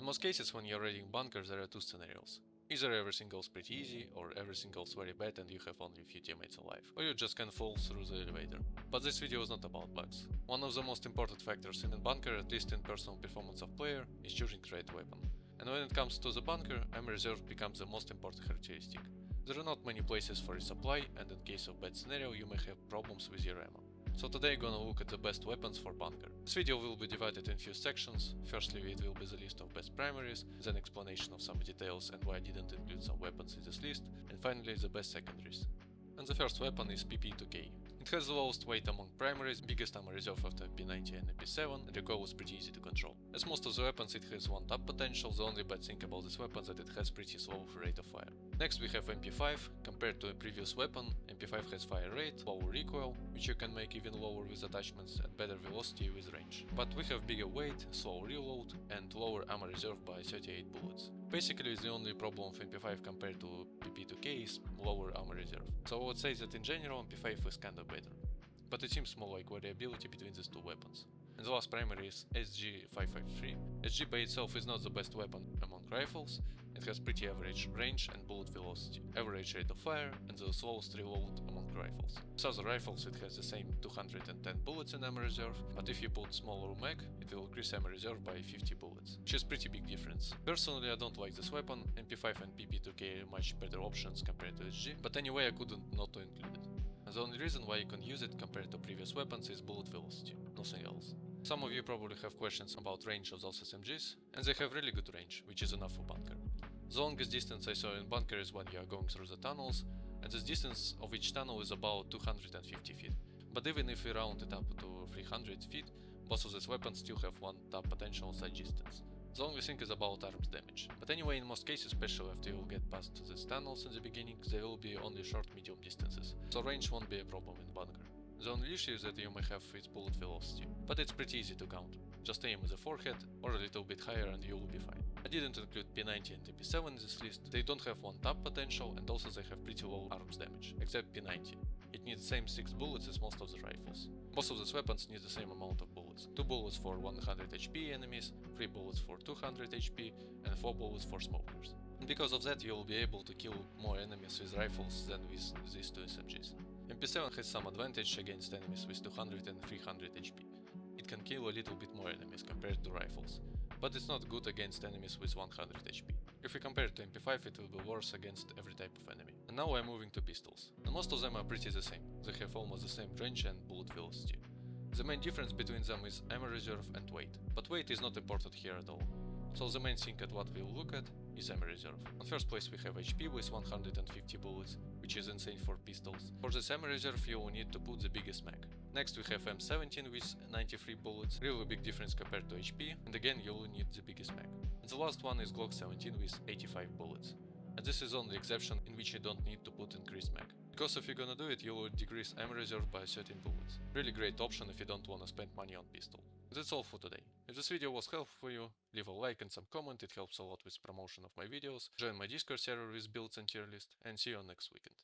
In most cases when you're raiding bunkers there are two scenarios. Either everything goes pretty easy, or everything goes very bad and you have only a few teammates alive, or you just can fall through the elevator. But this video is not about bugs. One of the most important factors in a bunker, at least in personal performance of player, is choosing the right weapon. And when it comes to the bunker, ammo reserve becomes the most important characteristic. There are not many places for resupply, and in case of bad scenario you may have problems with your ammo. So today I'm gonna look at the best weapons for bunker. This video will be divided in few sections. Firstly it will be the list of best primaries, then explanation of some details and why I didn't include some weapons in this list, and finally the best secondaries. And the first weapon is PP2K. It has the lowest weight among primaries, biggest ammo reserve after P90 and P7, and recoil is pretty easy to control. As most of the weapons it has one tap potential, the only bad thing about this weapon is that it has pretty slow rate of fire. Next we have MP5. Compared to a previous weapon, MP5 has fire rate, lower recoil, which you can make even lower with attachments, and better velocity with range. But we have bigger weight, slow reload, and lower ammo reserve by 38 bullets. Basically the only problem of MP5 compared to PP2K is lower ammo reserve. So I would say that in general MP5 is kinda better. But it seems more like variability between these two weapons. And the last primary is SG553. SG by itself is not the best weapon among rifles. It has pretty average range and bullet velocity, average rate of fire, and the slowest reload among rifles. With other rifles it has the same 210 bullets in ammo reserve, but if you put smaller mag, it will increase ammo reserve by 50 bullets, which is pretty big difference. Personally I don't like this weapon. MP5 and PP2K are much better options compared to SG, but anyway I couldn't not to include it. The only reason why you can use it compared to previous weapons is bullet velocity, nothing else. Some of you probably have questions about range of those SMGs, and they have really good range, which is enough for bunker. The longest distance I saw in bunker is when you are going through the tunnels, and this distance of each tunnel is about 250 feet. But even if we round it up to 300 feet, both of these weapons still have one tap potential on such distance. The only thing is about arms damage. But anyway, in most cases, especially after you will get past these tunnels in the beginning, there will be only short-medium distances, so range won't be a problem in bunker. The only issue is that you may have its bullet velocity, but it's pretty easy to counter. Just aim at the forehead or a little bit higher and you will be fine. I didn't include P90 and P7 in this list. They don't have one tap potential and also they have pretty low arms damage, except P90. It needs the same 6 bullets as most of the rifles. Most of these weapons need the same amount of bullets. 2 bullets for 100 HP enemies, 3 bullets for 200 HP, and 4 bullets for smokers. And because of that you will be able to kill more enemies with rifles than with these two SMGs. MP7 has some advantage against enemies with 200 and 300 HP. It can kill a little bit more enemies compared to rifles, but it's not good against enemies with 100 HP. If we compare it to MP5 it will be worse against every type of enemy. And now I'm moving to pistols. And most of them are pretty the same, they have almost the same range and bullet velocity. The main difference between them is ammo reserve and weight, but weight is not important here at all. So the main thing at what we'll look at is ammo reserve. On first place we have HP with 150 bullets, which is insane for pistols. For this ammo reserve you will need to put the biggest mag. Next we have M17 with 93 bullets, really big difference compared to HP, and again you will need the biggest mag. And the last one is Glock 17 with 85 bullets. And this is only exception in which you don't need to put increased mag. Because if you're gonna do it, you will decrease ammo reserve by 13 bullets. Really great option if you don't wanna spend money on pistol. That's all for today. If this video was helpful for you, leave a like and some comment, it helps a lot with promotion of my videos. Join my Discord server with builds and tier list, and see you on next weekend.